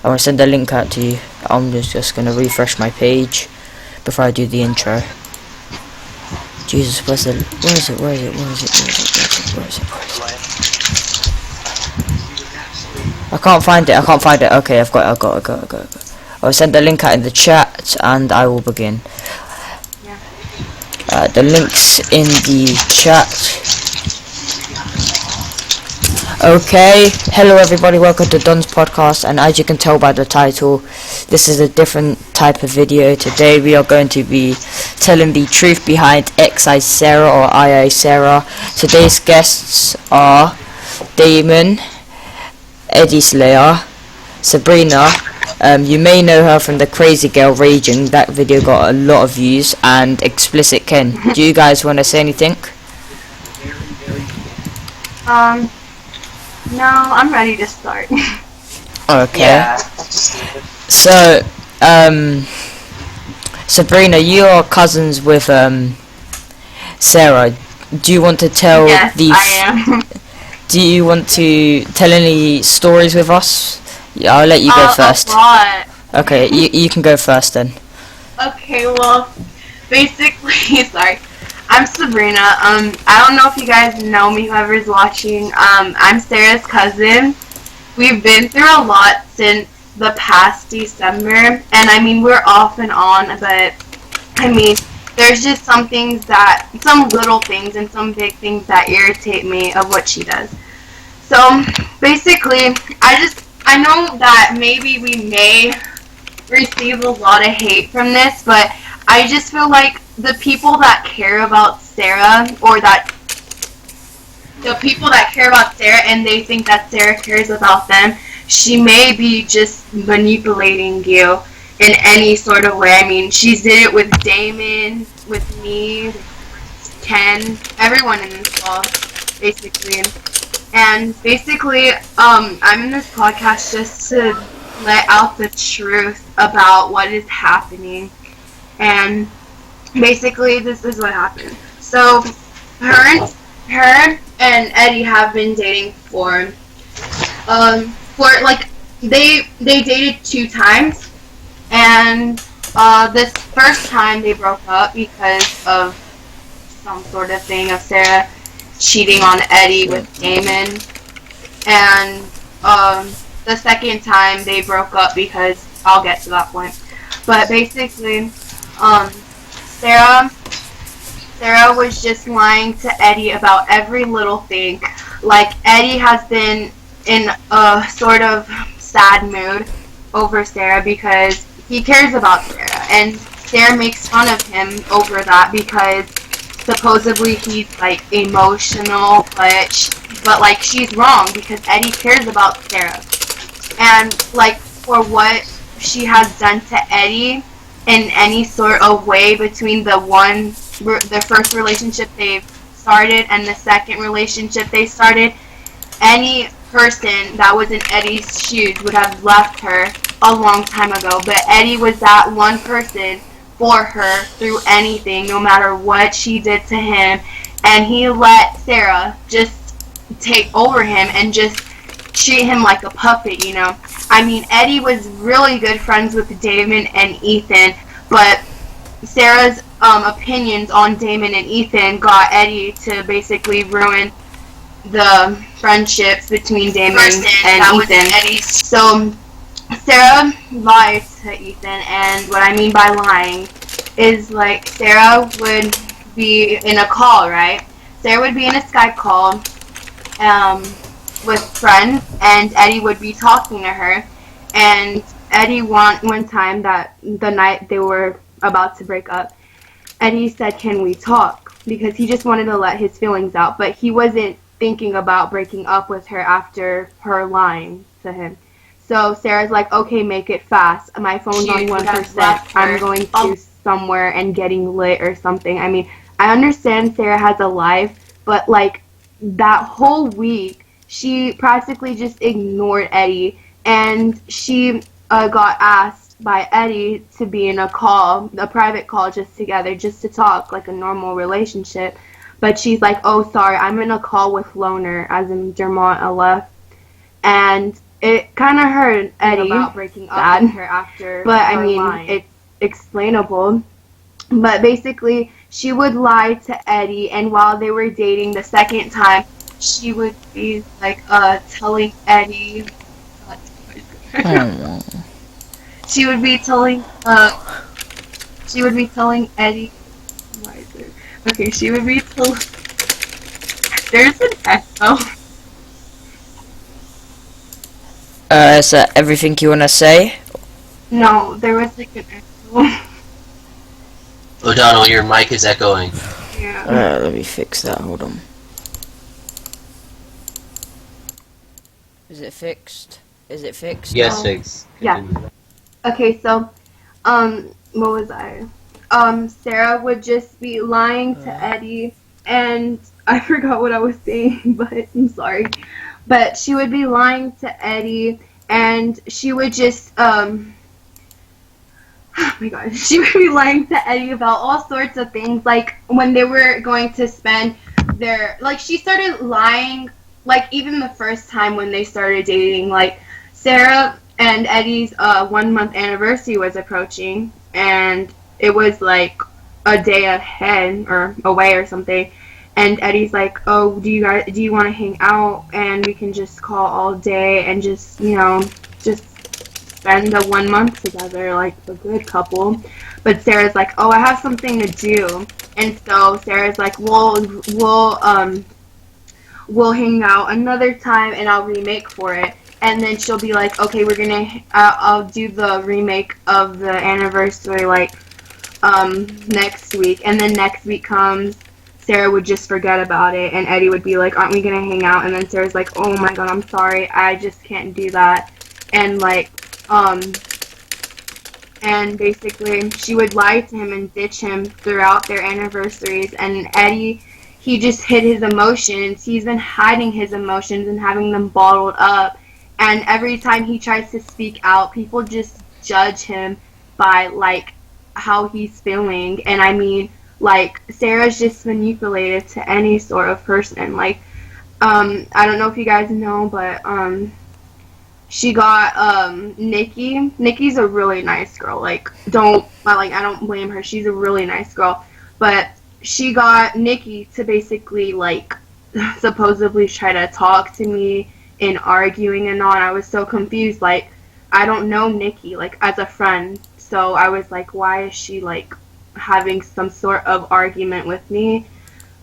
I want to send the link out to you. I'm just going to refresh my page before I do the intro. Jesus, where is it? I can't find it. Okay, I've got it. I'll send the link out in the chat and I will begin. The link's in the chat. Okay, hello everybody, welcome to Don's podcast, and as you can tell by the title, this is a different type of video. Today we are going to be telling the truth behind Xisaraah or iisaraah. Today's guests are Damon, Xisaraah, Sabrina. You may know her from the Crazy Girl Raging. That video got a lot of views. And Explicit Ken. Do you guys want to say anything? No, I'm ready to start. Okay. Yeah. So, Sabrina, you are cousins with Sarah. Do you want to tell Yes, I am. Do you want to tell any stories with us? Yeah, I'll let you go first. A lot. Okay, you can go first then. Okay, well, basically, sorry. I'm Sabrina. I don't know if you guys know me, whoever's watching. I'm Sarah's cousin. We've been through a lot since the past December, and I mean, we're off and on, but I mean, there's just some little things and some big things that irritate me of what she does. So, basically, I know that maybe we may receive a lot of hate from this, but I just feel like the people that care about Sarah, and they think that Sarah cares about them, she may be just manipulating you in any sort of way. I mean, she did it with Damon, with me, with Ken, everyone in this call, basically. And basically, I'm in this podcast just to let out the truth about what is happening. And basically, this is what happened. So, her and Eddie have been dating for like, they dated 2 times. And this first time they broke up because of some sort of thing of Sarah cheating on Eddie with Damon. And the second time they broke up because I'll get to that point. But basically, Sarah was just lying to Eddie about every little thing. Like, Eddie has been in a sort of sad mood over Sarah because he cares about Sarah, and Sarah makes fun of him over that because supposedly he's like emotional, but like, she's wrong because Eddie cares about Sarah. And like, for what she has done to Eddie in any sort of way between the first relationship they started and the second relationship they started, any person that was in Eddie's shoes would have left her a long time ago. But Eddie was that one person for her through anything, no matter what she did to him, and he let Sarah just take over him and just treat him like a puppet, you know. I mean, Eddie was really good friends with Damon and Ethan, but Sarah's opinions on Damon and Ethan got Eddie to basically ruin the friendships between Damon and Ethan. So Sarah lied to Ethan, and what I mean by lying is, like, Sarah would be in a call, right? Sarah would be in a Skype call with friends, and Eddie would be talking to her. And Eddie one time, that the night they were about to break up, Eddie said, "Can we talk?" Because he just wanted to let his feelings out, but he wasn't thinking about breaking up with her after her lying to him. So Sarah's like, "Okay, make it fast. My phone's on 1%. I'm going to somewhere and getting lit or something." I mean, I understand Sarah has a life, but like, that whole week, she practically just ignored Eddie, and she got asked by Eddie to be in a private call just together, just to talk like a normal relationship. But she's like, "Oh, sorry, I'm in a call with Loner," as in Dermont Aleph. And it kind of hurt Eddie about breaking up with her after, but I mean, it's explainable. But basically, she would lie to Eddie, and while they were dating the second time, she would be like telling Eddie. Oh. She would be telling Eddie. Why is there? Okay, she would be telling. There's an echo. Is that everything you wanna say? No, there was like an echo. O'Donnell, your mic is echoing. Yeah. Let me fix that. Hold on. Is it fixed? Is it fixed? Yes, fix. Yeah. Okay, so, what was I? Sarah would just be lying to Eddie, and I forgot what I was saying, but I'm sorry. But she would be lying to Eddie, and she would just, oh my god, she would be lying to Eddie about all sorts of things, like when they were going to spend their, like she started lying, like even the first time when they started dating, like Sarah and Eddie's 1 month anniversary was approaching, and it was like a day ahead or away or something, and Eddie's like, oh, do you want to hang out and we can just call all day and just, you know, just spend the 1 month together like a good couple. But Sarah's like, oh, I have something to do. And so Sarah's like, we'll hang out another time and I'll remake for it. And then she'll be like, okay, I'll do the remake of the anniversary like next week. And then next week comes, Sarah would just forget about it, and Eddie would be like, aren't we gonna hang out? And then Sarah's like, oh my god, I'm sorry, I just can't do that. And like, and basically she would lie to him and ditch him throughout their anniversaries. And Eddie, he just hid his emotions. He's been hiding his emotions and having them bottled up. And every time he tries to speak out, people just judge him by like how he's feeling. And I mean, like, Sarah's just manipulative to any sort of person. Like, I don't know if you guys know, but she got Nikki. Nikki's a really nice girl. Like, I don't blame her. She's a really nice girl. But she got Nikki to basically like supposedly try to talk to me in arguing and all. And I was so confused. Like, I don't know Nikki like as a friend. So I was like, why is she like having some sort of argument with me?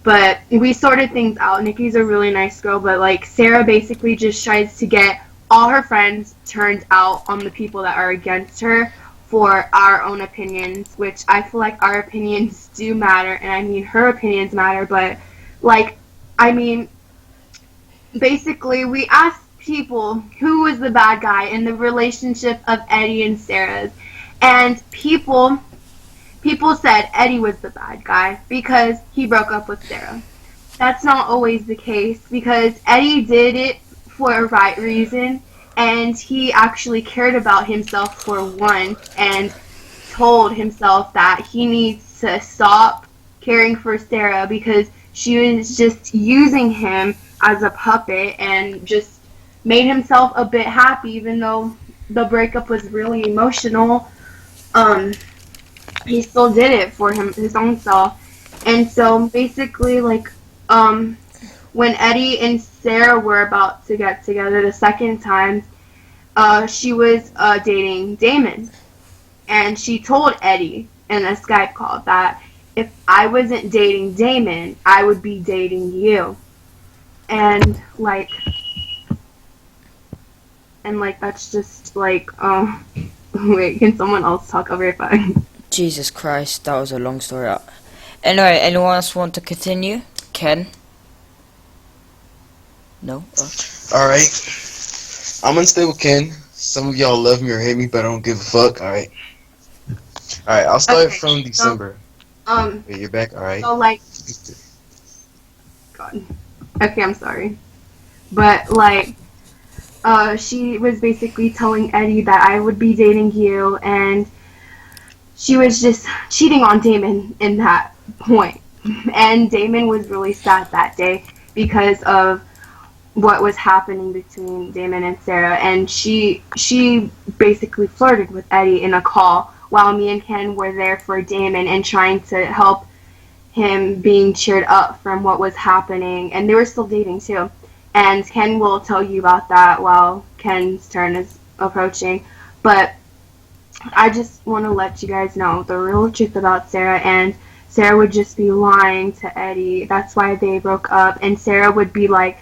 But we sorted things out. Nikki's a really nice girl, but like Sarah basically just tries to get all her friends turned out on the people that are against her for our own opinions, which I feel like our opinions do matter, and I mean her opinions matter, but like, I mean, basically we asked people who was the bad guy in the relationship of Eddie and Sarah's, and people said Eddie was the bad guy because he broke up with Sarah. That's not always the case, because Eddie did it for a right reason, and he actually cared about himself for one, and told himself that he needs to stop caring for Sarah because she was just using him as a puppet and just made himself a bit happy, even though the breakup was really emotional. He still did it for his own self. And so basically, like, when Eddie and Sarah were about to get together the second time, she was dating Damon. And she told Eddie in a Skype call that if I wasn't dating Damon, I would be dating you. And like, that's just like, wait, can someone else talk over if I... Jesus Christ, that was a long story. Anyway, anyone else want to continue? Ken? No? Oh. Alright. I'm Unstable Ken. Some of y'all love me or hate me, but I don't give a fuck. Alright. Alright, I'll start Okay, from December. So, Wait, you're back? Alright. so like, God. Okay, I'm sorry. But like, she was basically telling Eddie that I would be dating you, and she was just cheating on Damon in that point. And Damon was really sad that day because of what was happening between Damon and Sarah, and she basically flirted with Eddie in a call while me and Ken were there for Damon and trying to help him being cheered up from what was happening, and they were still dating too. And Ken will tell you about that while Ken's turn is approaching. But I just want to let you guys know the real truth about Sarah, and Sarah would just be lying to Eddie. That's why they broke up, and Sarah would be like,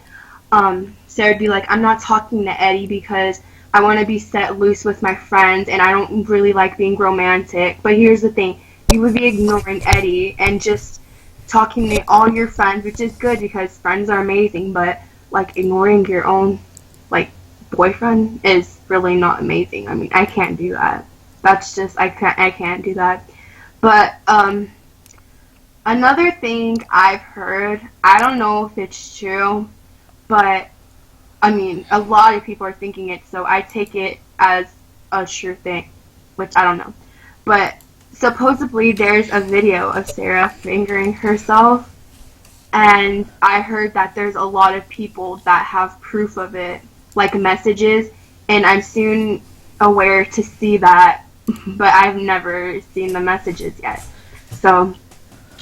I'm not talking to Eddie because I want to be set loose with my friends, and I don't really like being romantic. But here's the thing, you would be ignoring Eddie and just talking to all your friends, which is good because friends are amazing, but like ignoring your own like boyfriend is really not amazing. I mean, I can't do that. That's just I can't do that. But another thing I've heard, I don't know if it's true, but I mean, a lot of people are thinking it, so I take it as a true thing, which I don't know. But supposedly there's a video of Sarah fingering herself, and I heard that there's a lot of people that have proof of it, like messages, and I'm soon aware to see that, but I've never seen the messages yet. So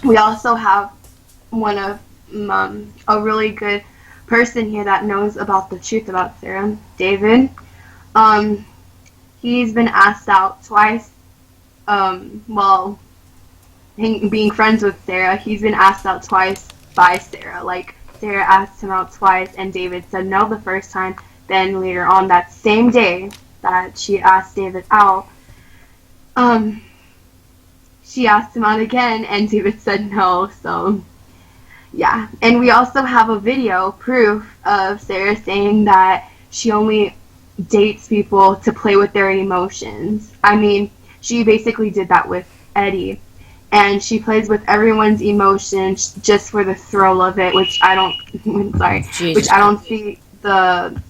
we also have one of a really good person here that knows about the truth about Sarah, David. He's been asked out twice. Well, being friends with Sarah, he's been asked out twice by Sarah. Like, Sarah asked him out twice, and David said no the first time. Then later on that same day that she asked David out, she asked him out again, and David said no. So yeah, and we also have a video proof of Sarah saying that she only dates people to play with their emotions. I mean, she basically did that with Eddie, and she plays with everyone's emotions just for the thrill of it, which I don't which I don't see the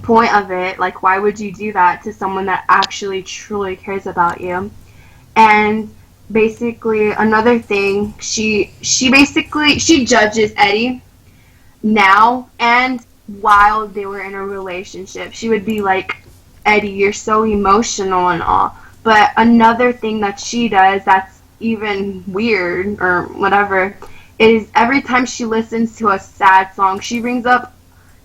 point of it. Like, why would you do that to someone that actually truly cares about you? And basically another thing, she judges Eddie now and while they were in a relationship. She would be like, Eddie, you're so emotional and all. But another thing that she does that's even weird or whatever is every time she listens to a sad song, she brings up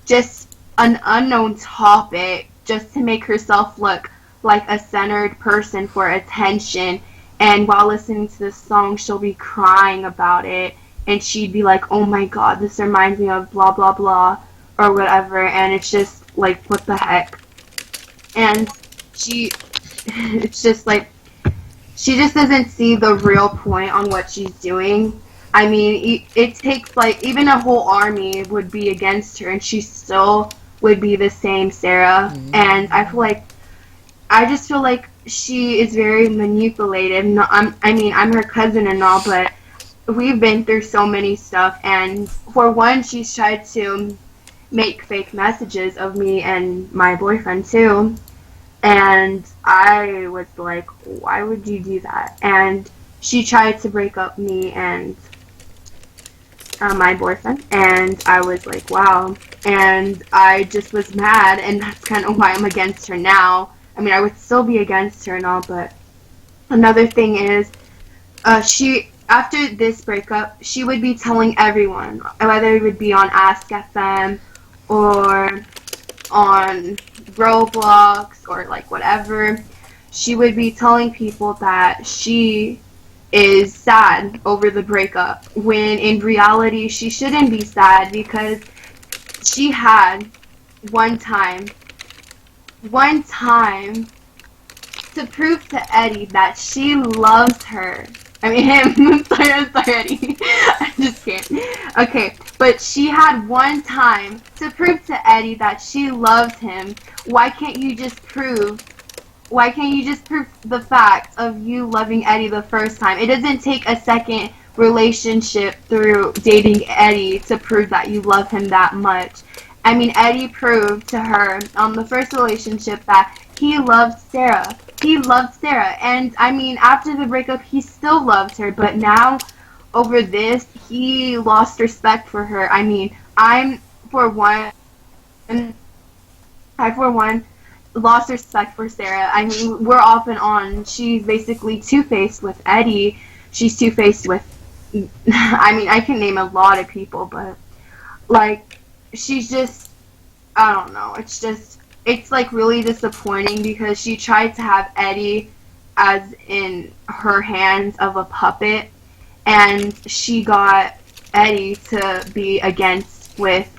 just an unknown topic just to make herself look like a centered person for attention. And while listening to this song, she'll be crying about it, and she'd be like, oh my god, this reminds me of blah blah blah or whatever. And it's just like, what the heck? And it's just like, she just doesn't see the real point on what she's doing. I mean, it takes like, even a whole army would be against her, and she still would be the same Sarah. Mm-hmm. And I just feel like she is very manipulative. No, I'm her cousin and all, but we've been through so many stuff. And for one, she's tried to make fake messages of me and my boyfriend too. And I was like, why would you do that? And she tried to break up me and my boyfriend, and I was like, wow. And I just was mad, and that's kind of why I'm against her now. I mean, I would still be against her and all, but another thing is, after this breakup, she would be telling everyone, whether it would be on Ask FM or on Roblox or like whatever, she would be telling people that she is sad over the breakup, when in reality she shouldn't be sad, because she had one time to prove to Eddie that she loves her. I mean him. I'm sorry, Eddie. I just can't. Okay, but she had one time to prove to Eddie that she loves him. Why can't you just prove the fact of you loving Eddie the first time? It doesn't take a second relationship through dating Eddie to prove that you love him that much. I mean, Eddie proved to her on the first relationship that he loved Sarah. He loved Sarah. And, I mean, after the breakup, he still loved her. But now, over this, he lost respect for her. I mean, for one, I, for one, lost respect for Sarah. I mean, we're off and on. She's basically two-faced with Eddie. She's two-faced with, I mean, I can name a lot of people, but, like, she's just, I don't know. It's, like, really disappointing because she tried to have Eddie as in her hands of a puppet, and she got Eddie to be against with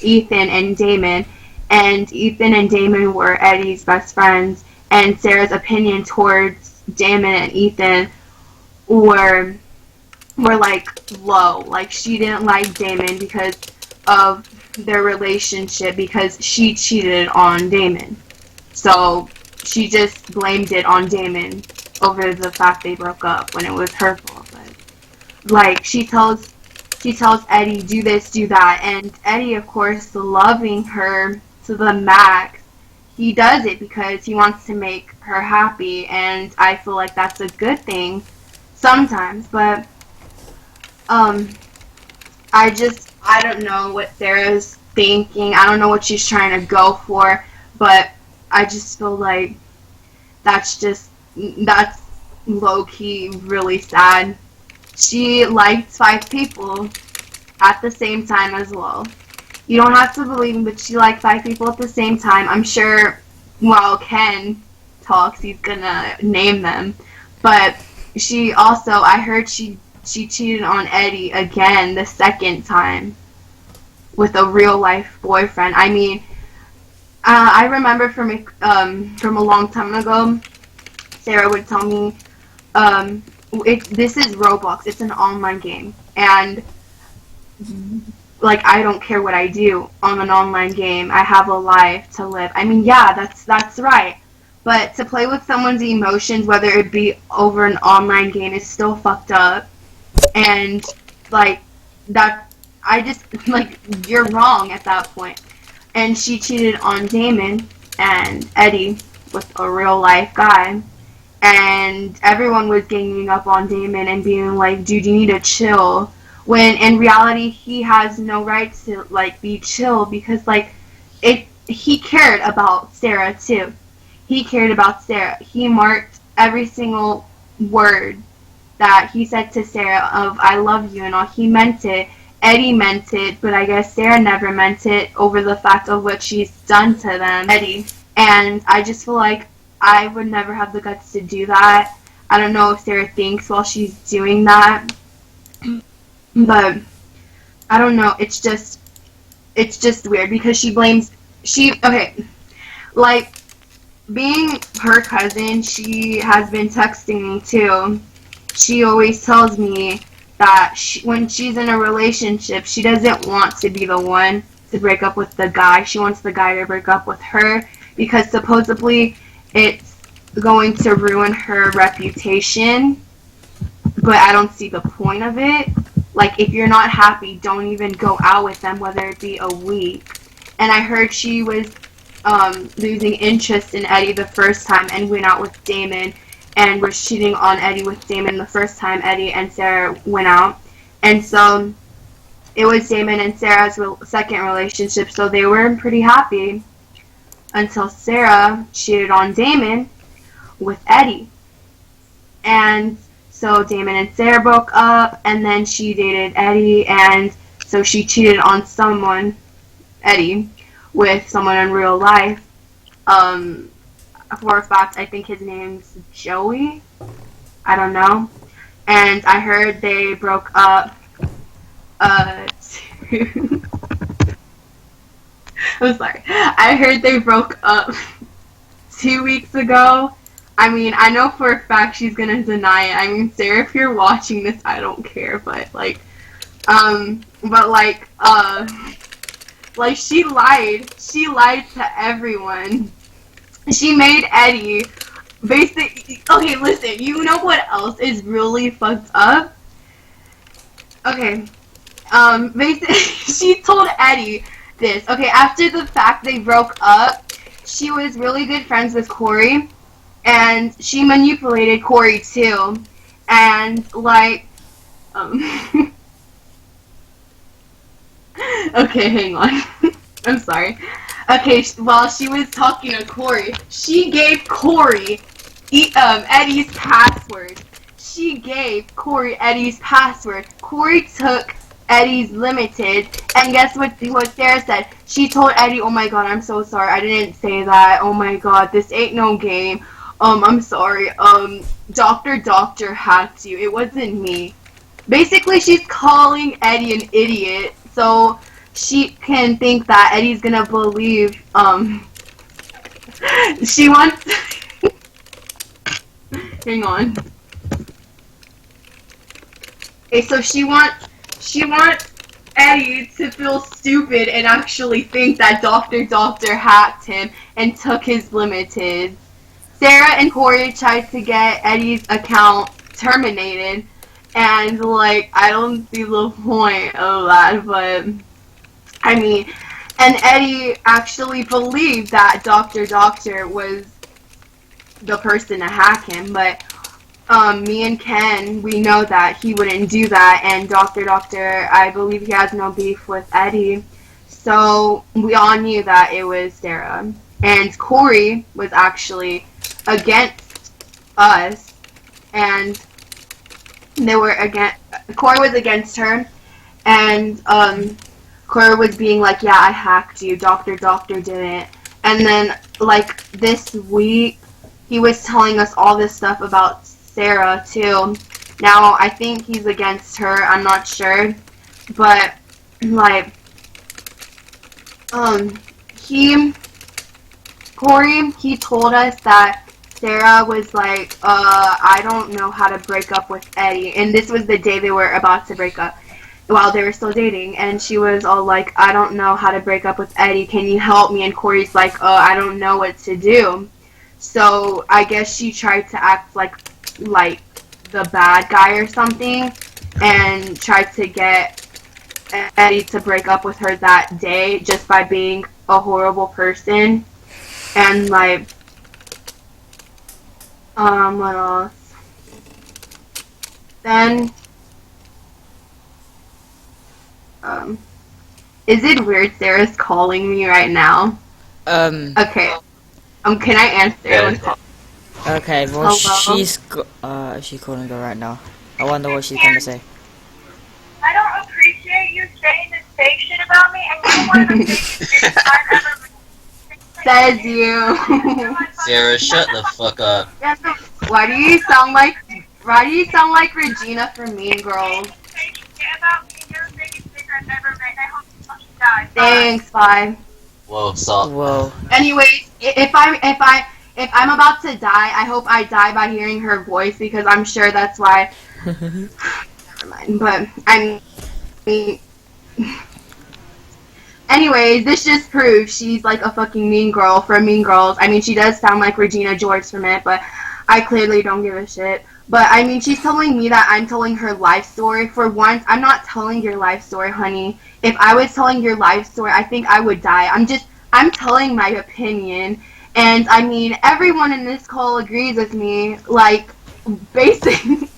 Ethan and Damon, and Ethan and Damon were Eddie's best friends, and Sarah's opinion towards Damon and Ethan were like low. Like, she didn't like Damon because of their relationship, because she cheated on Damon. So she just blamed it on Damon over the fact they broke up when it was her fault. But, like, she tells Eddie, do this, do that, and Eddie, of course, loving her to the max, he does it because he wants to make her happy, and I feel like that's a good thing sometimes. But I don't know what Sarah's thinking. I don't know what she's trying to go for, but I just feel like that's low-key really sad. She liked 5 people at the same time as well. You don't have to believe me, but she liked 5 people at the same time. I'm sure while Ken talks, he's gonna name them. But she also, I heard she cheated on Eddie again the second time with a real-life boyfriend. I mean, I remember from a long time ago, Sarah would tell me, this is Roblox. It's an online game, and like, I don't care what I do on an online game. I have a life to live. I mean, yeah, that's right. But to play with someone's emotions, whether it be over an online game, is still fucked up. And like that, I just like, you're wrong at that point. And she cheated on Damon and Eddie with a real life guy. And everyone was ganging up on Damon and being like, dude, you need to chill. When in reality, he has no right to, like, be chill, because, like, he cared about Sarah, too. He cared about Sarah. He marked every single word that he said to Sarah of, I love you and all. He meant it. Eddie meant it, but I guess Sarah never meant it over the fact of what she's done to them. Eddie. And I just feel like I would never have the guts to do that. I don't know if Sarah thinks while she's doing that. But I don't know. It's just weird because she blames, okay, like, being her cousin, she has been texting me too. She always tells me that when she's in a relationship, she doesn't want to be the one to break up with the guy. She wants the guy to break up with her because supposedly it's going to ruin her reputation. But I don't see the point of it. Like, if you're not happy, don't even go out with them, whether it be a week. And I heard she was losing interest in Eddie the first time and went out with Damon and was cheating on Eddie with Damon the first time Eddie and Sarah went out. And so it was Damon and Sarah's second relationship, so they were pretty happy until Sarah cheated on Damon with Eddie. And so Damon and Sarah broke up, and then she dated Eddie, and so she cheated on someone, Eddie, with someone in real life. For a fact, I think his name's Joey. I don't know. And I heard they broke up, I'm sorry. I heard they broke up 2 weeks ago. I mean, I know for a fact she's gonna deny it. I mean, Sarah, if you're watching this, I don't care, but like, she lied. She lied to everyone. She made Eddie basically, okay, listen, you know what else is really fucked up? Okay, basically, she told Eddie this. Okay, after the fact they broke up, she was really good friends with Corey. And she manipulated Corey too, and like, okay, hang on, I'm sorry. Okay, while she was talking to Corey, she gave Corey Eddie's password. She gave Corey Eddie's password. Corey took Eddie's limited, and guess what Sarah said? She told Eddie, "Oh my god, I'm so sorry. I didn't say that. Oh my god, this ain't no game. I'm sorry. Doctor hacked you. It wasn't me." Basically, she's calling Eddie an idiot, so she can think that Eddie's gonna believe, she wants, hang on. Okay, so she wants Eddie to feel stupid and actually think that Doctor hacked him and took his limited. Sarah and Corey tried to get Eddie's account terminated, and, like, I don't see the point of that, but, I mean, and Eddie actually believed that Doctor was the person to hack him, but, me and Ken, we know that he wouldn't do that, and Doctor, I believe he has no beef with Eddie, so we all knew that it was Sarah. And Corey was actually against us, and Corey was against her, and Corey was being like, "Yeah, I hacked you. Doctor didn't." And then, like, this week, he was telling us all this stuff about Sarah too. Now I think he's against her. I'm not sure, but like, Corey, he told us that Sarah was like, I don't know how to break up with Eddie. And this was the day they were about to break up, while they were still dating. And she was all like, I don't know how to break up with Eddie. Can you help me? And Corey's like, I don't know what to do. So I guess she tried to act like the bad guy or something, and tried to get Eddie to break up with her that day just by being a horrible person. And like, what else? Then, is it weird Sarah's calling me right now? Okay. Can I answer? Yeah. Okay, well, Hello? is she calling her right now? I wonder what she's gonna say. I don't appreciate you saying this fake shit about me, and you're one of the biggest bitches I've ever met. Says you. Sarah, shut the fuck up. Why do you sound like Regina from Mean Girls? Thanks, bye. Whoa, stop. Whoa. Anyways, if I'm about to die, I hope I die by hearing her voice, because I'm sure that's why. Never mind. But I mean, anyways, this just proves she's like a fucking mean girl from Mean Girls. I mean, she does sound like Regina George from it, but I clearly don't give a shit. But I mean, she's telling me that I'm telling her life story. For once, I'm not telling your life story, honey. If I was telling your life story, I think I would die. I'm telling my opinion. And I mean, everyone in this call agrees with me. Like, basically,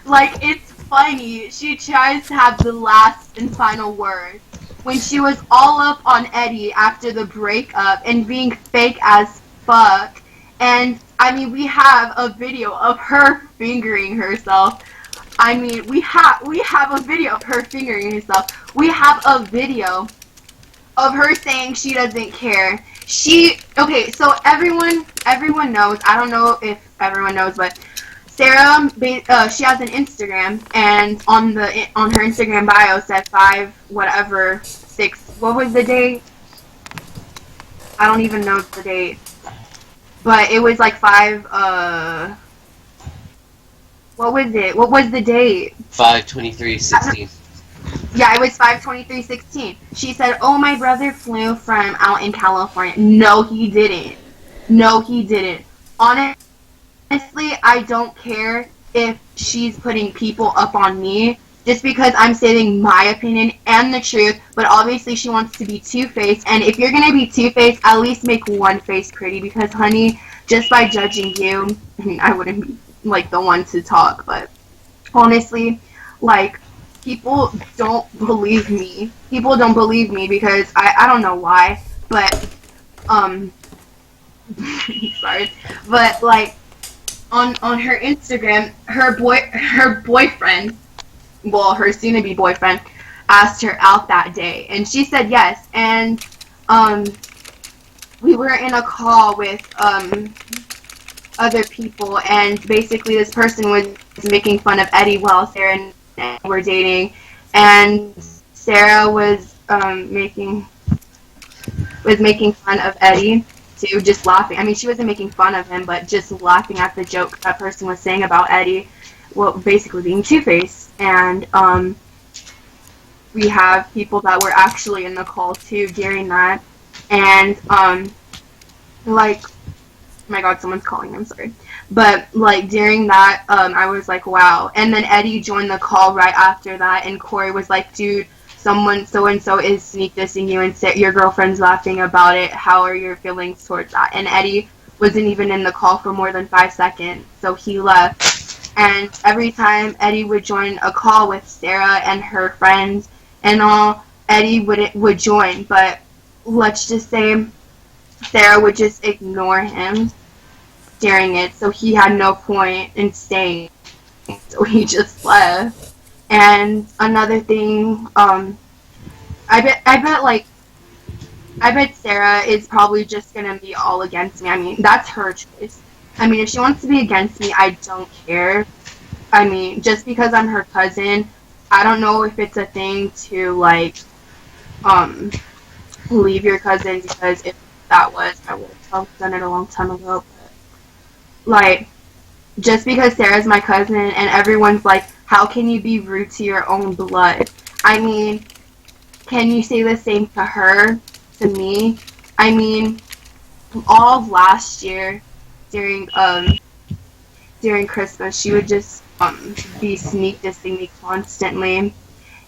like, it's funny. She tries to have the last and final word. When she was all up on Eddie after the breakup and being fake as fuck. And I mean, we have a video of her fingering herself. I mean, we have a video of her fingering herself. We have a video of her saying she doesn't care. Okay, so everyone knows. I don't know if everyone knows, but Sarah, she has an Instagram, and on her Instagram bio said 6. What was the date? I don't even know the date. But it was like 5, what was it? What was the date? 5/23/16. Yeah, it was 5/23/16. She said, "Oh, my brother flew from out in California." No, he didn't. No, he didn't. Honestly, I don't care if she's putting people up on me, just because I'm stating my opinion and the truth, but obviously she wants to be two-faced, and if you're gonna be two-faced, at least make one face pretty, because, honey, just by judging you, I mean, I wouldn't be, like, the one to talk, but honestly, like, people don't believe me. People don't believe me because I don't know why, but sorry, but like on her Instagram, her boyfriend, well, her soon-to-be boyfriend, asked her out that day, and she said yes. And we were in a call with other people, and basically this person was making fun of Eddie while Sarah and were dating, and Sarah was making fun of Eddie too, just laughing. I mean, she wasn't making fun of him, but just laughing at the joke that person was saying about Eddie, well, basically being two-faced. And we have people that were actually in the call too during that, and like, oh my god, someone's calling, I'm sorry. But like during that, I was like, wow. And then Eddie joined the call right after that, and Corey was like, dude, someone so and so is sneak dissing you, and your girlfriend's laughing about it. How are your feelings towards that? And Eddie wasn't even in the call for more than 5 seconds, so he left. And every time Eddie would join a call with Sarah and her friends and all, Eddie would join, but let's just say Sarah would just ignore him during it, so he had no point in staying, so he just left. And another thing, I bet Sarah is probably just gonna be all against me. I mean, that's her choice. I mean, if she wants to be against me, I don't care. I mean, just because I'm her cousin, I don't know if it's a thing to, like, leave your cousin, because if that was, I would have done it a long time ago. But, like, just because Sarah's my cousin and everyone's like, how can you be rude to your own blood? I mean, can you say the same to her, to me? I mean, all of last year during Christmas, she would just be sneak dissing me constantly.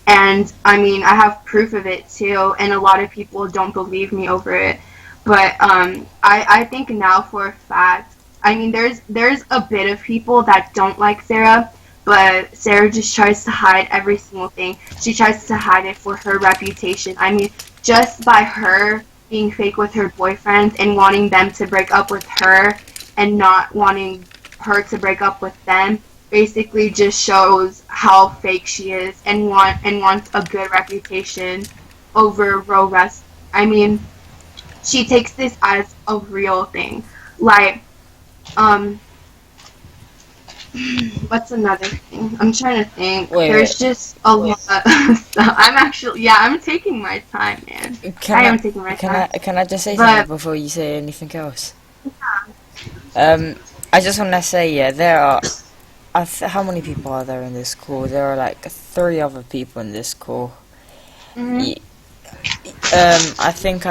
And I mean, I have proof of it too, and a lot of people don't believe me over it. But I think now for a fact, I mean, there's a bit of people that don't like Sarah, but Sarah just tries to hide every single thing. She tries to hide it for her reputation. I mean, just by her being fake with her boyfriends and wanting them to break up with her and not wanting her to break up with them, basically just shows how fake she is and wants a good reputation over real rest. I mean, she takes this as a real thing. Like, what's another thing? I'm trying to think. There's just a lot of stuff. I'm taking my time, man. I am taking my time. Can I just say something before you say anything else? Yeah. I just want to say, yeah, there are... how many people are there in this call? There are like 3 other people in this call. Mm-hmm. I think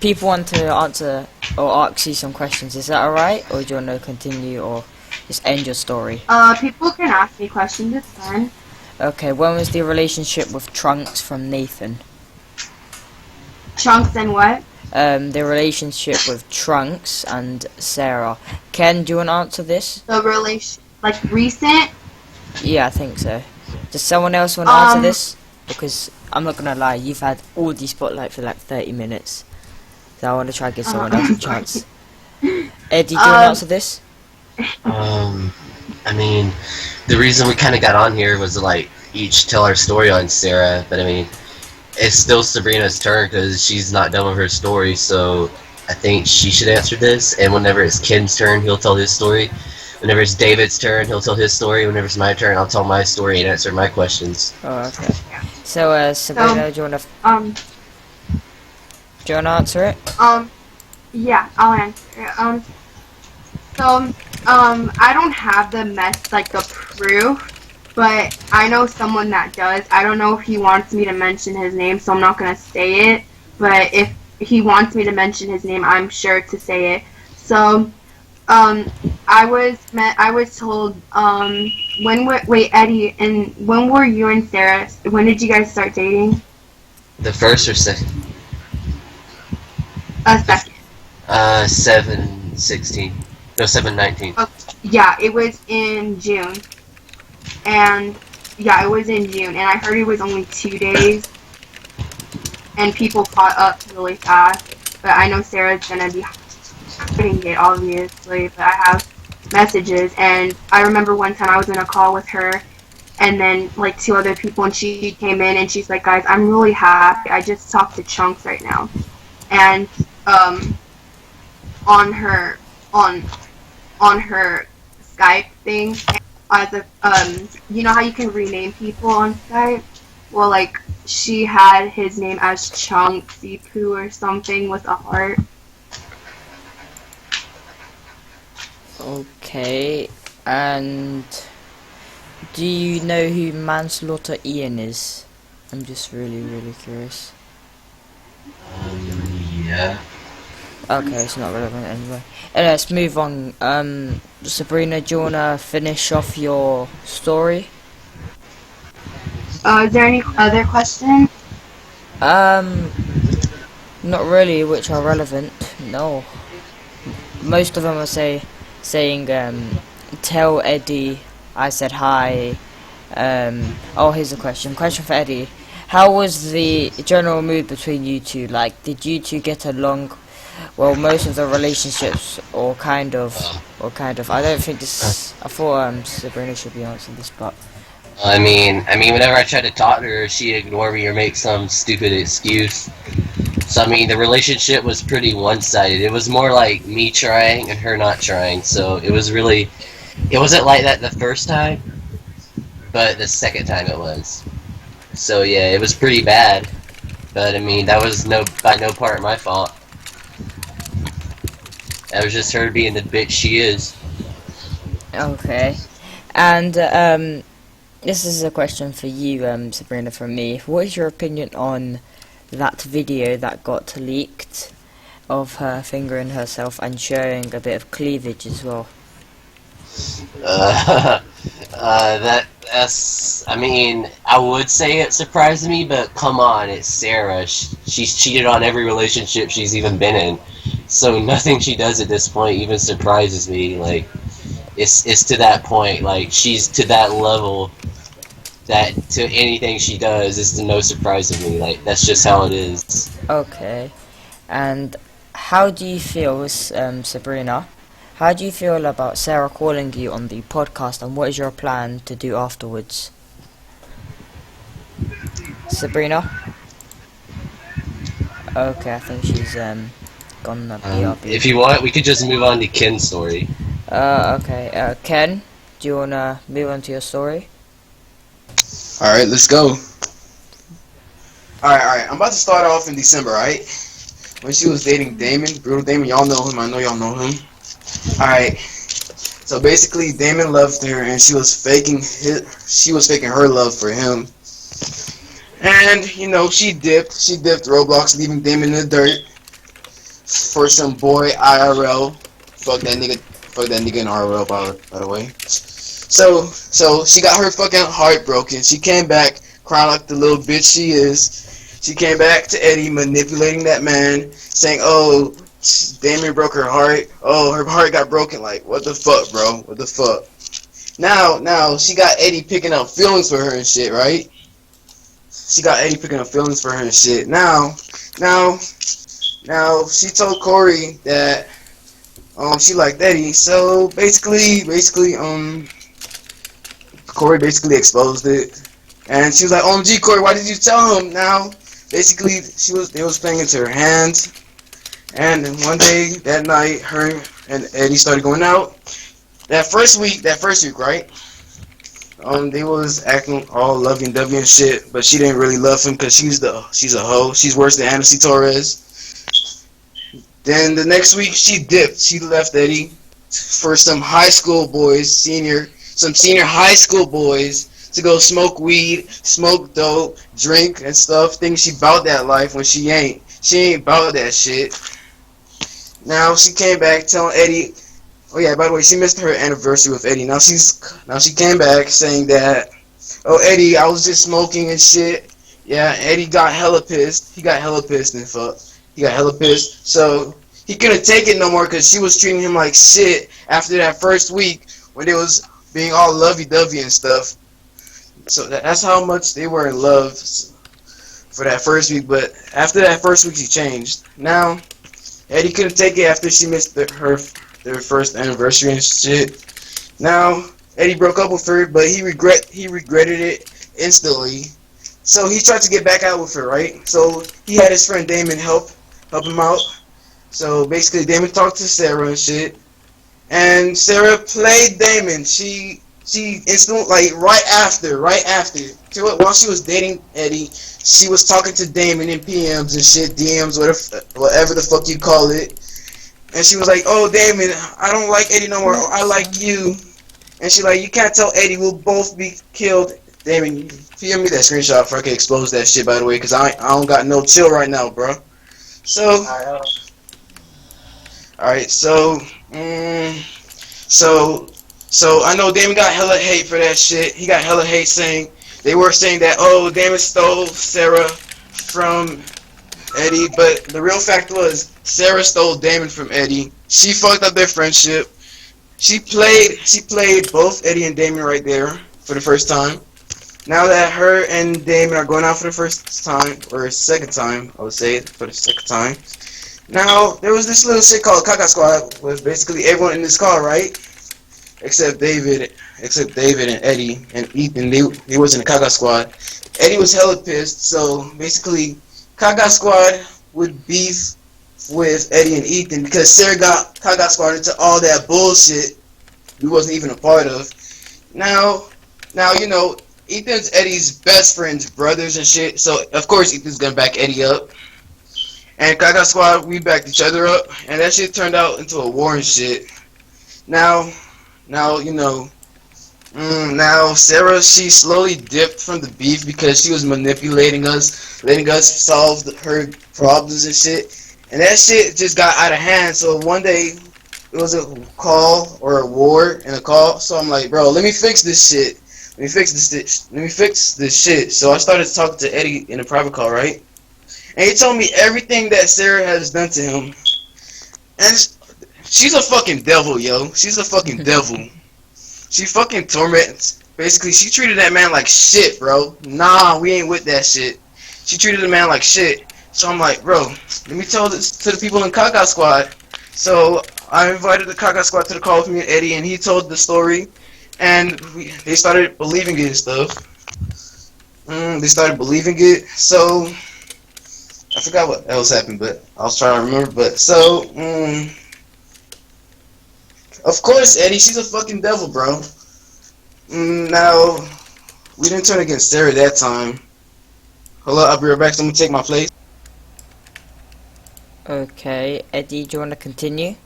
people want to answer or ask you some questions. Is that alright? Or do you want to continue or just end your story? People can ask me questions, it's fine. Okay, when was the relationship with Trunks from Nathan? Trunks and what? The relationship with Trunks and Sarah. Ken, do you want to answer this? The relation, like recent? Yeah, I think so. Does someone else want to answer this? Because I'm not gonna lie, you've had all the spotlight for like 30 minutes. So I want to try to give someone else a chance. Eddie, do you want to answer this? I mean, the reason we kind of got on here was to, like, each tell our story on Sarah, but I mean, it's still Sabrina's turn because she's not done with her story, so I think she should answer this, and whenever it's Ken's turn, he'll tell his story. Whenever it's David's turn, he'll tell his story. Whenever it's my turn, I'll tell my story and answer my questions. Oh, okay. So, Sabrina, do you want to answer it? Yeah, I'll answer it. I don't have the proof, but I know someone that does. I don't know if he wants me to mention his name, so I'm not gonna say it. But if he wants me to mention his name, I'm sure to say it. So, I was told, Eddie, and when were you and Sarah, when did you guys start dating? The first or second? Second. 7/16. No, 7/19. Yeah, it was in June. And, yeah, it was in June, and I heard it was only 2 days. And people caught up really fast. but I know Sarah's gonna be hiding it, obviously. But I have messages, and I remember one time I was in a call with her, and then like 2 other people, and she came in and she's like, guys, I'm really happy. I just talked to Chunks right now, and on her on her Skype thing, as a you know how you can rename people on Skype? Well, like she had his name as Chunksy Poo or something with a heart. Okay, and do you know who Manslaughter Ian is? I'm just really curious. Yeah. Okay, it's not relevant anyway. Let's move on. Sabrina, do you wanna finish off your story? Is there any other questions? Not really, which are relevant. No. Most of them are saying, tell Eddie I said hi. Oh, here's a question. Question for Eddie. How was the general mood between you two? Like, did you two get along? Well, most of the relationships, or kind of. I don't think this. I thought Sabrina should be answering this, but. I mean, whenever I tried to talk to her, she'd ignore me or make some stupid excuse. So, I mean, the relationship was pretty one-sided. It was more like me trying and her not trying. So, it wasn't like that the first time, but the second time it was. So, yeah, it was pretty bad. But, I mean, that was by no part my fault. That was just her being the bitch she is. Okay. And, this is a question for you, Sabrina, from me. What is your opinion on that video that got leaked of her fingering herself and showing a bit of cleavage as well? That's. I mean, I would say it surprised me, but come on, it's Sarah. She's cheated on every relationship she's even been in, so nothing she does at this point even surprises me. Like, it's to that point. Like, she's to that level that to anything she does is to no surprise to me. Like, that's just how it is. Okay. And how do you feel, Sabrina? How do you feel about Sarah calling you on the podcast, and what is your plan to do afterwards? Sabrina? Okay, I think she's gone BRB. If you want, we could just move on to Ken's story. Okay. Ken, do you wanna move on to your story? Alright, let's go. Alright. I'm about to start off in December, right? When she was dating Damon, Brutal Damon, y'all know him, I know y'all know him. Alright. So basically Damon loved her and she was faking her love for him. And, you know, she dipped Roblox, leaving Damon in the dirt for some boy IRL. Fuck that nigga in RL, by the way. So she got her fucking heart broken. She came back crying like the little bitch she is. She came back to Eddie, manipulating that man, saying, oh, Damien broke her heart. Oh, her heart got broken. Like, what the fuck, bro? What the fuck? Now, she got Eddie picking up feelings for her and shit, right? She got Eddie picking up feelings for her and shit. Now, she told Corey that, she liked Eddie. So, basically, Corey basically exposed it. And she was like, OMG, Corey, why did you tell him? Now, basically, they was playing into her hands. And one day, that night, her and Eddie started going out. That first week, right? They was acting all lovey-dovey and shit, but she didn't really love him because she's a hoe. She's worse than Anna Torres. Then the next week, she dipped. She left Eddie for some high school boys, senior high school boys, to go smoke weed, smoke dope, drink and stuff. Think she bout that life when she ain't. She ain't bout that shit. Now she came back telling Eddie. Oh yeah, by the way, she missed her anniversary with Eddie. Now she came back saying that, oh Eddie, I was just smoking and shit. Yeah, Eddie got hella pissed. He got hella pissed and fuck. He got hella pissed. So he couldn't take it no more because she was treating him like shit after that first week when they was being all lovey-dovey and stuff. So that's how much they were in love for that first week. But after that first week, she changed. Now Eddie couldn't take it after she missed their first anniversary and shit. Now Eddie broke up with her, but he regretted it instantly. So he tried to get back out with her, right? So he had his friend Damon help him out. So basically, Damon talked to Sarah and shit, and Sarah played Damon. She instantly, like right after, while she was dating Eddie, she was talking to Damon in PMs and shit, DMs, whatever the fuck you call it. And she was like, "Oh, Damon, I don't like Eddie no more. I like you." And she like, "You can't tell Eddie. We'll both be killed." Damon, you PM me that screenshot if I can expose that shit, by the way, because I don't got no chill right now, bro. So, alright, so I know Damon got hella hate for that shit. He got hella hate they were saying that, oh, Damon stole Sarah from Eddie, but the real fact was Sarah stole Damon from Eddie. She fucked up their friendship. She played both Eddie and Damon right there for the first time. Now that her and Damon are going out for the first time, or second time, I would say, for the second time. Now, there was this little shit called Kaka Squad, with basically everyone in this car, right? Except David and Eddie and Ethan. They was in the Kaka Squad. Eddie was hella pissed, so basically, Kaka Squad would beef with Eddie and Ethan because Sarah got Kaka Squad into all that bullshit we wasn't even a part of. Now, you know, Ethan's Eddie's best friends, brothers and shit, so of course Ethan's gonna back Eddie up. And Kaka Squad, we backed each other up, and that shit turned out into a war and shit. Now, you know, now Sarah, she slowly dipped from the beef because she was manipulating us, letting us solve her problems and shit. And that shit just got out of hand, so one day, it was a call, or a war, and a call, so I'm like, bro, let me fix this shit. Let me fix this shit. So I started talking to Eddie in a private call, right? And he told me everything that Sarah has done to him. And she's a fucking devil, yo. She's a fucking devil. She fucking torments. Basically, she treated that man like shit, bro. Nah, we ain't with that shit. She treated the man like shit. So I'm like, bro, let me tell this to the people in Kaka Squad. So I invited the Kaka Squad to the call with me and Eddie, and he told the story. And they started believing it and stuff. They started believing it. So I forgot what else happened, but I was trying to remember. But so, of course, Eddie, she's a fucking devil, bro. Now, we didn't turn against Sarah that time. Hold up, I'll be right back. So I'm gonna take my place. Okay, Eddie, do you want to continue?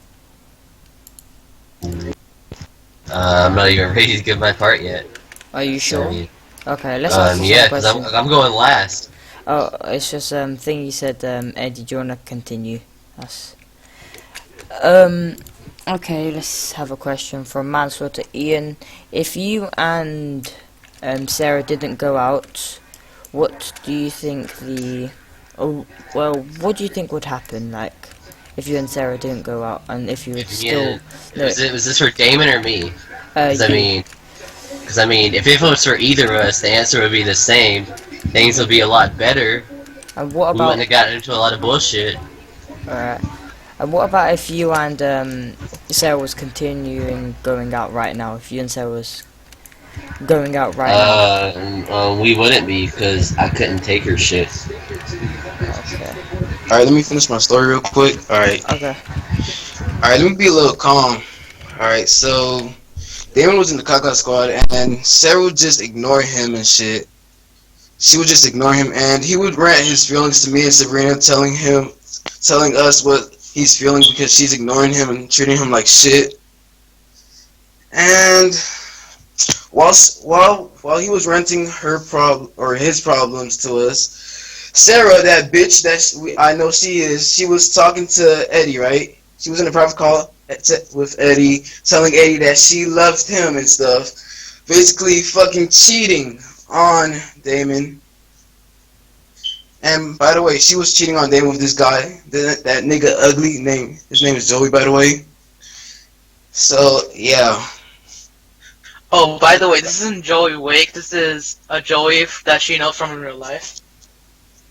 I'm not even ready to give my part yet. Are you sure? Sorry. Okay, let's ask you Yeah, some because questions. I'm going last. Oh, it's just thing you said, Eddie, do you want to continue? Okay, let's have a question from Manslaughter Ian. If you and Sarah didn't go out, what do you think what do you think would happen, like, if you and Sarah didn't go out, and if you would still... Was this for Damon or me? Because you. I mean, if it was for either of us, the answer would be the same. Things would be a lot better. And what We about... wouldn't have gotten into a lot of bullshit. Alright. And what about if you and Sarah was continuing going out right now? If you and Sarah was going out right now? We wouldn't be, because I couldn't take her shit. Okay. Alright, let me finish my story real quick. Alright. Okay. Alright, let me be a little calm. Alright, so Damon was in the Kaka Squad, and Sarah would just ignore him and shit. She would just ignore him, and he would rant his feelings to me and Sabrina, telling us what he's feeling because she's ignoring him and treating him like shit. And while he was ranting his problems to us, Sarah, that bitch I know she was talking to Eddie, right? She was in a private call with Eddie, telling Eddie that she loved him and stuff. Basically fucking cheating on Damon. And by the way, she was cheating on Damon with this guy, that nigga ugly his name is Joey, by the way. So yeah. Oh, by the way, this isn't Joey Wake, this is a Joey that she knows from in real life.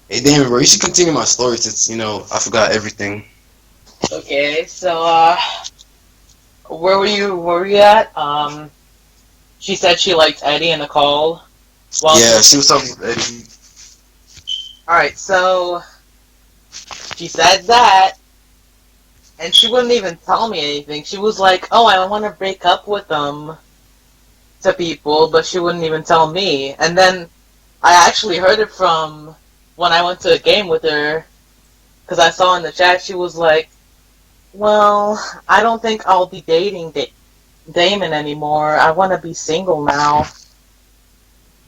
Hey Damon, bro, you should continue my story since, you know, I forgot everything. Okay, so where were you at? She said she liked Eddie and Nicole. Well, Yeah, she was talking with Eddie. alright, so she said that, and she wouldn't even tell me anything. She was like, "Oh, I want to break up with them," to people, but she wouldn't even tell me. And then I actually heard it from when I went to a game with her, because I saw in the chat she was like, "Well, I don't think I'll be dating Damon anymore. I want to be single now."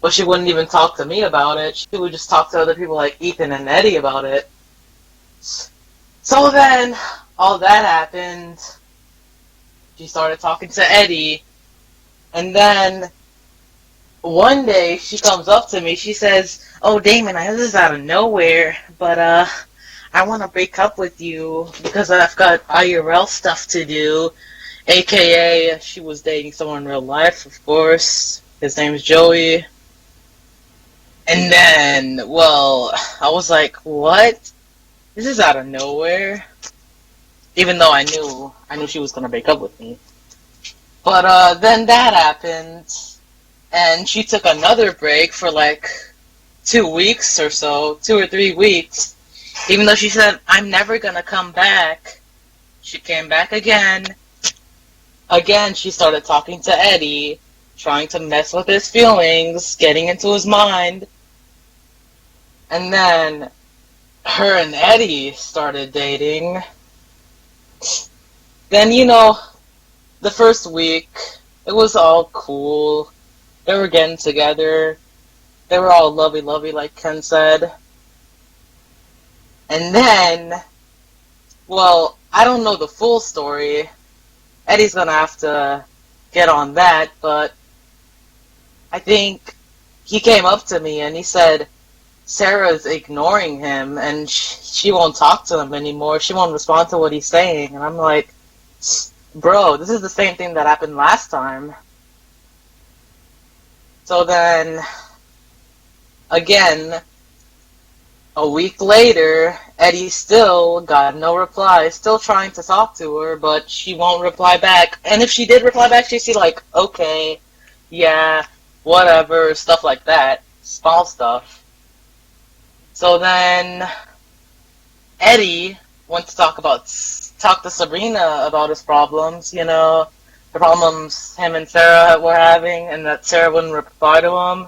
But she wouldn't even talk to me about it. She would just talk to other people like Ethan and Eddie about it. So then, all that happened. She started talking to Eddie, and then one day she comes up to me. She says, "Oh, Damon, I know this is out of nowhere, but I want to break up with you because I've got IRL stuff to do." AKA, she was dating someone in real life, of course. His name's Joey. And then, well, I was like, "What? This is out of nowhere." Even though I knew she was gonna break up with me. But then that happened, and she took another break for like 2 weeks or so, 2 or 3 weeks. Even though she said, "I'm never gonna come back," she came back again. Again, she started talking to Eddie, trying to mess with his feelings, getting into his mind. And then her and Eddie started dating. Then, the first week, it was all cool. They were getting together. They were all lovey-lovey, like Ken said. And then, well, I don't know the full story. Eddie's gonna have to get on that, but I think he came up to me and he said, "Sarah's ignoring him and she won't talk to him anymore. She won't respond to what he's saying." And I'm like, "Bro, this is the same thing that happened last time." So then, again, a week later, Eddie still got no reply, still trying to talk to her, but she won't reply back. And if she did reply back, she'd see like, "Okay, yeah, whatever," stuff like that. Small stuff. So then, Eddie went to talk to Sabrina about his problems, the problems him and Sarah were having, and that Sarah wouldn't reply to him.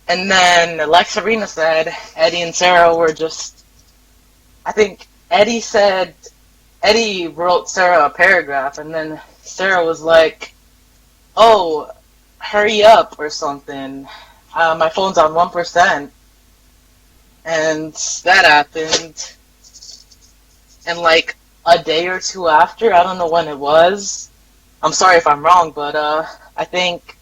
And then, like Sabrina said, Eddie and Sarah were just, I think Eddie wrote Sarah a paragraph, and then Sarah was like, "Oh, hurry up," or something. "My phone's on 1%. And that happened. And like a day or two after, I don't know when it was. I'm sorry if I'm wrong, but I think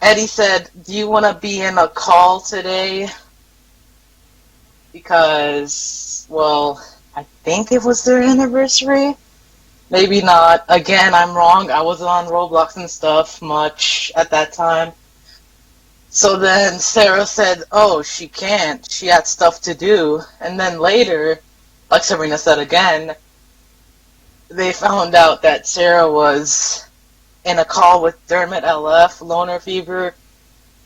Eddie said, "Do you want to be in a call today?" Because, well, I think it was their anniversary. Maybe not. Again, I'm wrong. I wasn't on Roblox and stuff much at that time. So then Sarah said, "Oh, she can't. She had stuff to do." And then later, like Sabrina said again, they found out that Sarah was in a call with Dermot LF, Loner Fever,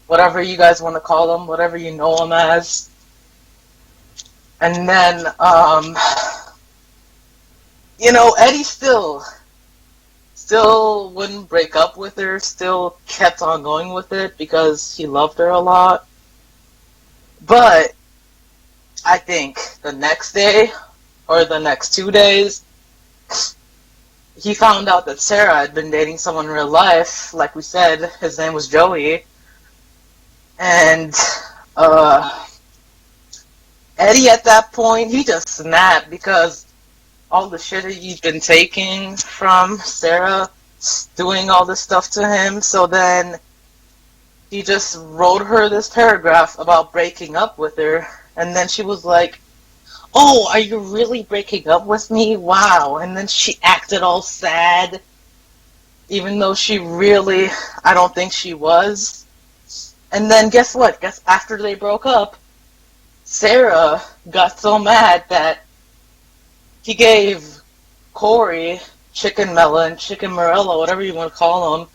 whatever you guys want to call them, whatever you know them as. And then, Eddie still wouldn't break up with her, still kept on going with it because he loved her a lot. But I think the next day, or the next 2 days, he found out that Sarah had been dating someone in real life. Like we said, his name was Joey. And Eddie at that point, he just snapped because all the shit that he's been taking from Sarah, doing all this stuff to him. So then he just wrote her this paragraph about breaking up with her. And then she was like, "Oh, are you really breaking up with me? Wow." And then she acted all sad, even though she really, I don't think she was. And then guess what? Guess after they broke up, Sarah got so mad that he gave Corey, Chicken Melon, Chicken Morella, whatever you want to call him,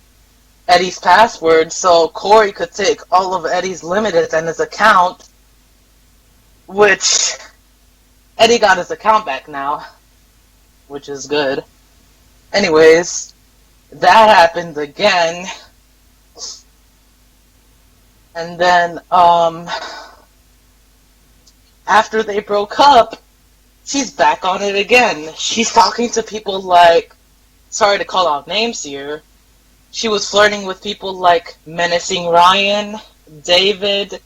Eddie's password so Corey could take all of Eddie's limited and his account, which Eddie got his account back now, which is good. Anyways, that happened again. And then, after they broke up, she's back on it again. She's talking to people like, sorry to call out names here, she was flirting with people like Menacing Ryan, David,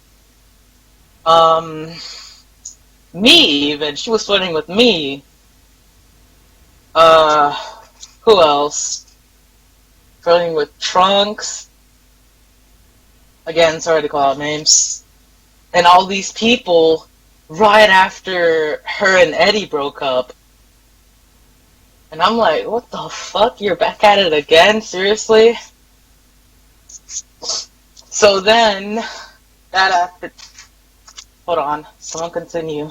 me even. She was flirting with me. Who else? Flirting with Trunks. Again, sorry to call out names. And all these people right after her and Eddie broke up. And I'm like, what the fuck? You're back at it again? Seriously? So then, that after... Hold on. Someone continue.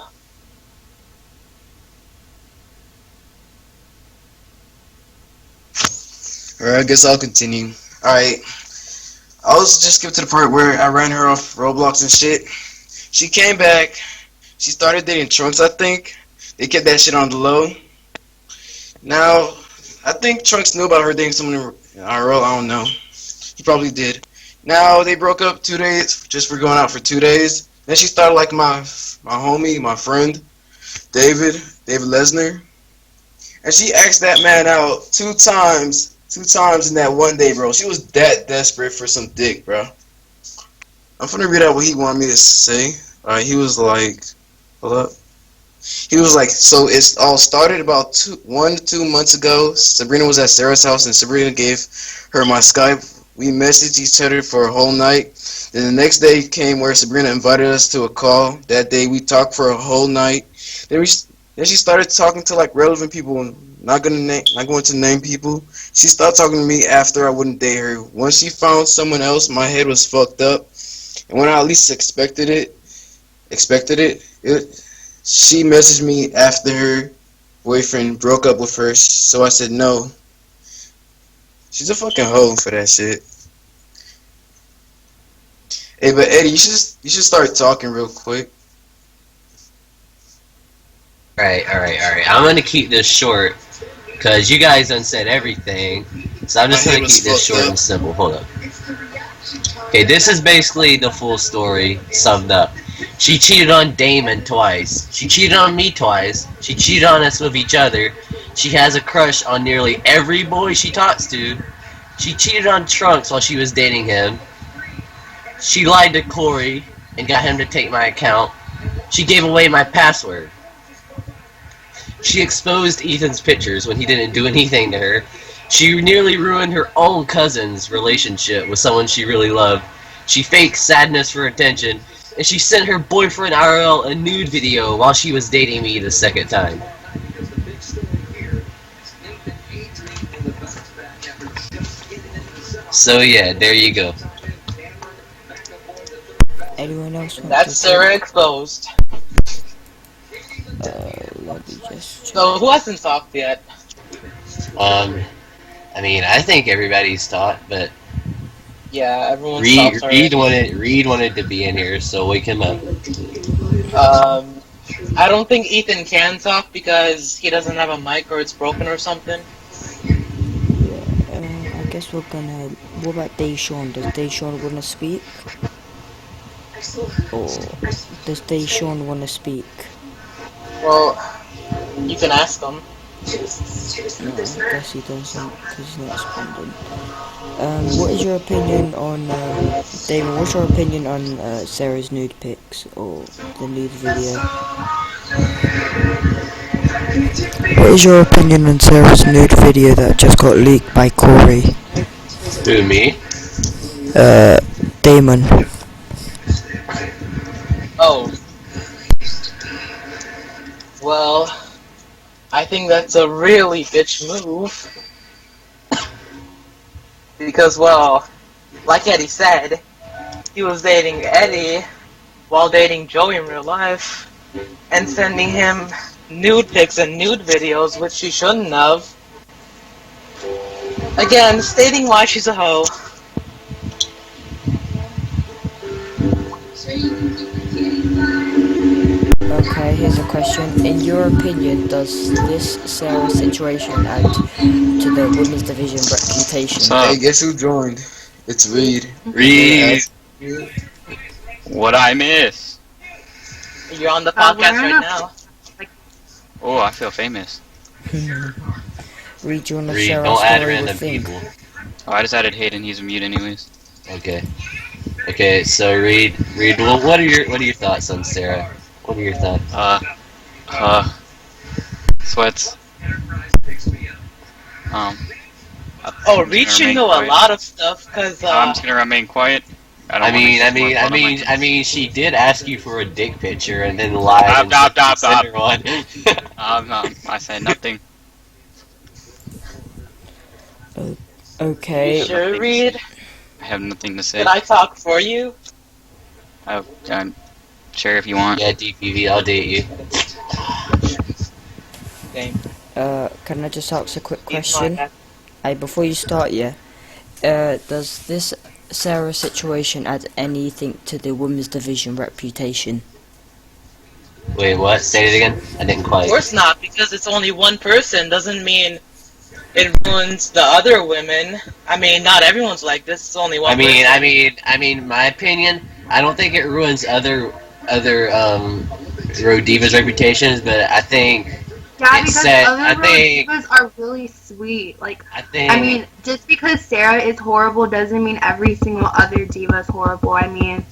Alright, I guess I'll continue. Alright. I was just skip to the part where I ran her off Roblox and shit. She came back. She started dating Trunks, I think. They kept that shit on the low. Now, I think Trunks knew about her dating someone in IRL. I don't know. He probably did. Now, they broke up 2 days, just for going out for 2 days. Then she started like my homie, my friend, David Lesnar. And she asked that man out 2 times in that one day, bro. She was that desperate for some dick, bro. I'm finna read out what he wanted me to say. He was like, hold up. He was like, so it all started about 1 to 2 months ago. Sabrina was at Sarah's house and Sabrina gave her my Skype. We messaged each other for a whole night. Then the next day came where Sabrina invited us to a call. That day we talked for a whole night. Then she started talking to like relevant people. Not going to name people. She stopped talking to me after I wouldn't date her. Once she found someone else, my head was fucked up. And when I at least expected it, she messaged me after her boyfriend broke up with her, so I said no. She's a fucking hoe for that shit. Hey, but Eddie, you should start talking real quick. Alright. I'm gonna keep this short, because you guys done said everything. So I'm just gonna keep this short and simple. Hold up. Okay, this is basically the full story summed up. She cheated on Damon twice. She cheated on me twice. She cheated on us with each other. She has a crush on nearly every boy she talks to. She cheated on Trunks while she was dating him. She lied to Corey and got him to take my account. She gave away my password. She exposed Ethan's pictures when he didn't do anything to her. She nearly ruined her own cousin's relationship with someone she really loved. She faked sadness for attention. And she sent her boyfriend RL a nude video while she was dating me the second time. So yeah, there you go. Anyone else want That's to Sarah exposed. let me just check. So who hasn't talked yet? I mean, I think everybody's taught, but Yeah, everyone's talked already. Reed wanted to be in here, so wake him up. I don't think Ethan can talk because he doesn't have a mic or it's broken or something. I guess we're gonna... What about Deshawn? Does Deshawn wanna speak? Or does Deshawn wanna speak? Well, you can ask him. No, I guess he doesn't, because he's not responding. What is your opinion on, Damon, what's your opinion on Sarah's nude pics, or the nude video? What is your opinion on Sarah's nude video that just got leaked by Corey? Who, me? Damon. Oh. Well, I think that's a really bitch move. Because, well, like Eddie said, he was dating Eddie while dating Joey in real life, and sending him nude pics and nude videos, which she shouldn't have. Again, stating why she's a hoe. Okay, here's a question. In your opinion, does this Sarah situation add to the women's division reputation? What's up? Hey, guess who joined? It's Reed. Reed, You. what I miss? You're on the we're podcast in right a- now. Oh, I feel famous. Read you want to Reed, share don't our add story random with Thing? people. Oh, I just added Hayden. He's mute anyways. Okay. Okay, so Reed, well, what are your thoughts on Sarah? What are your thoughts? Sweats. Oh, Reed should know a lot of stuff, cause I'm just gonna remain quiet. I don't I mean, she did ask you for a dick picture and then lied and sent her one. I said nothing. Okay. you sure, Reed? I have nothing to say. Did I talk for you? Share if you want. Yeah, DPV, I'll date you. Same. Can I just ask a quick question? Hey, before you start, yeah. Does this Sarah situation add anything to the women's division reputation? Wait, what? Say it again? I didn't Of quite. course not, because it's only one person doesn't mean it ruins the other women. I mean, not everyone's like this. It's only one. I mean, my opinion. I don't think it ruins other road divas' reputations, but I think Yeah, It's because set- other I road think- divas are really sweet. Like, I think. I mean, just because Sarah is horrible doesn't mean every single other diva is horrible. I mean,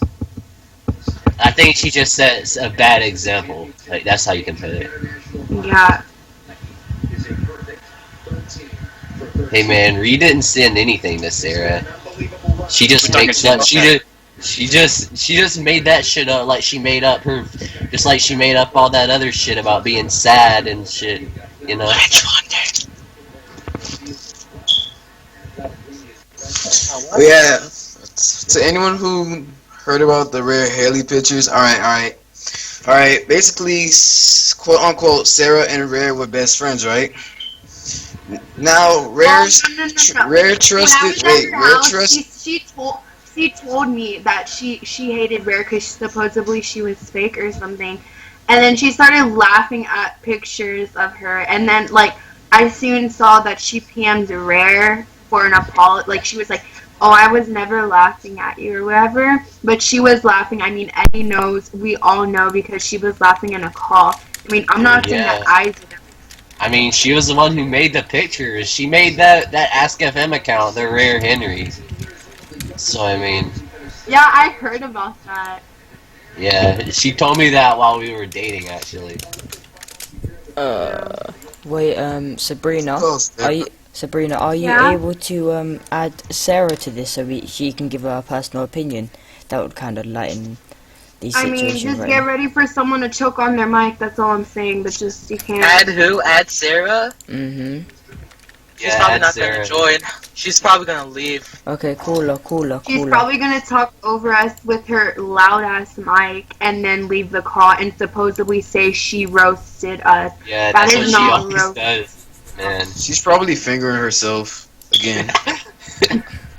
I think she just sets a bad example. Like that's how you can put it. yeah. Hey man, Reed didn't send anything to Sarah. She just We're talking makes shit up. about She that. just made that shit up. Like she made up her, just like she made up all that other shit about being sad and shit. You know. But yeah, to anyone who heard about the Rare Haley pictures, alright. Basically, quote unquote, Sarah and Rare were best friends, right? Now, Rare's No. Rare When I trusted. was at Wait, her Rare house, trusted. she told me that she hated Rare because supposedly she was fake or something, and then she started laughing at pictures of her, and then like I soon saw that she PM'd Rare for an apology. Like she was like, "Oh, I was never laughing at you" or whatever, but she was laughing. I mean, Eddie knows. We all know because she was laughing in a call. I mean, I'm not saying Yeah. that I did. I mean, she was the one who made the pictures. She made that Ask FM account, the Rare Henry. So I mean, Yeah, I heard about that. yeah, she told me that while we were dating, actually. Wait, Sabrina, are you Yeah? able to add Sarah to this so she can give her personal opinion? That would kind of lighten the I mean, situation. just right get now. ready for someone to choke on their mic. That's all I'm saying. But just you can't. Add who? Add Sarah? Mhm. She's Yeah, probably add not Sarah. gonna join. She's probably gonna leave. Okay, cooler. She's probably gonna talk over us with her loud ass mic and then leave the call and supposedly say she roasted us. Yeah, That that's is what she not always roast. does, man. She's probably fingering herself again.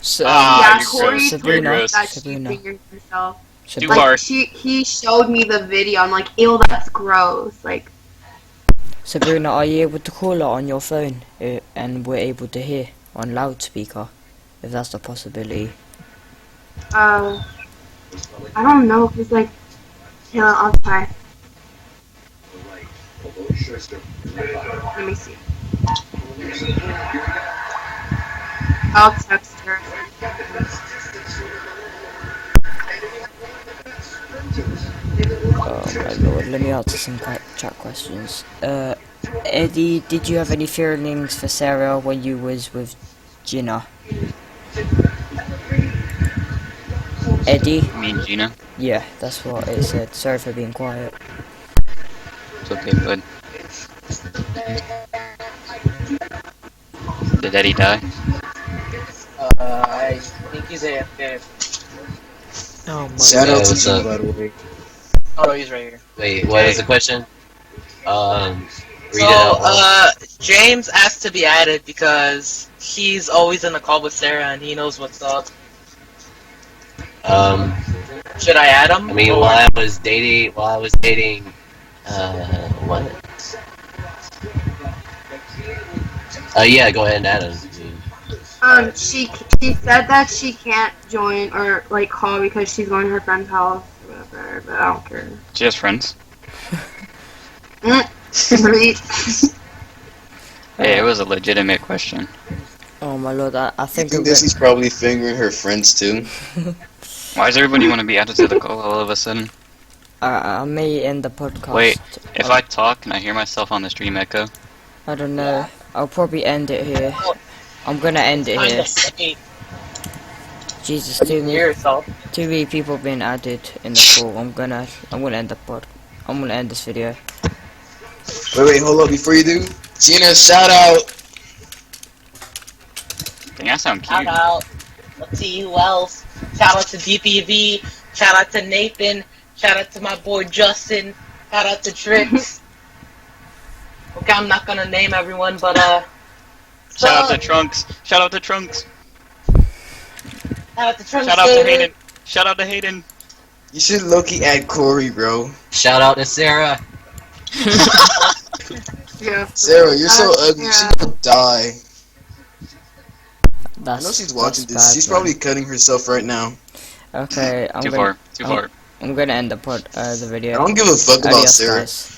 So, Yeah, you're Corey gross. told You're me gross. that she Sabrina. fingered herself. You Sabrina, are. He showed me the video. I'm like, ew, that's gross. Like, Sabrina, are you able to call her on your phone and we're able to hear on loudspeaker, if that's a possibility? I don't know, cause like, yeah, I'll try. Let me see. I'll text her. Oh my lord, let me answer some chat questions. Eddie, did you have any feelings for Sarah when you was with Gina? Eddie? You mean Gina? Yeah, that's what it said. Sorry for being quiet. It's okay, bud. Did Eddie die? I think he's AFK. Oh my Shout Yeah, out to what's you, up? by the way. Oh, he's right here. Wait, what is the question? Read it out loud. James asked to be added because he's always in the call with Sarah and he knows what's up. Should I add him? I mean, or- while I was dating, what? Yeah, go ahead and add him. She said that she can't join or like call because she's going to her friend's house or whatever, but I don't care. She has friends. Right. Hey, it was a legitimate question. Oh my lord, I I think think this is probably fingering her friends too. Why does everybody want to be added to the call all of a sudden? me in the podcast. Wait, if I talk, can I hear myself on the stream echo? I don't know. I'll probably end it here. I'm gonna end it here. Jesus, You can hear yourself. too many people being added in the call. I'm gonna end the pod. I'm gonna end this video. Wait, hold up before you do. Gina, shout out. Dang, I sound Shout cute. out. Let's see who else. Shout out to DPV. Shout out to Nathan. Shout out to my boy Justin. Shout out to Trix. Okay, I'm not gonna name everyone, but Shout out to Trunks. Shout out to Trunks. shout out to Trunks. Shout out to Hayden. Shout out to Hayden. You should low-key add Corey, bro. Shout out to Sarah. Yeah. Sarah, you're so ugly. Yeah. She could die. I That's, know she's watching that's this. bad, She's man. probably cutting herself right now. Okay. Too far. Too far. I'm gonna end the video. I don't give a fuck about Adios, Sarah. guys.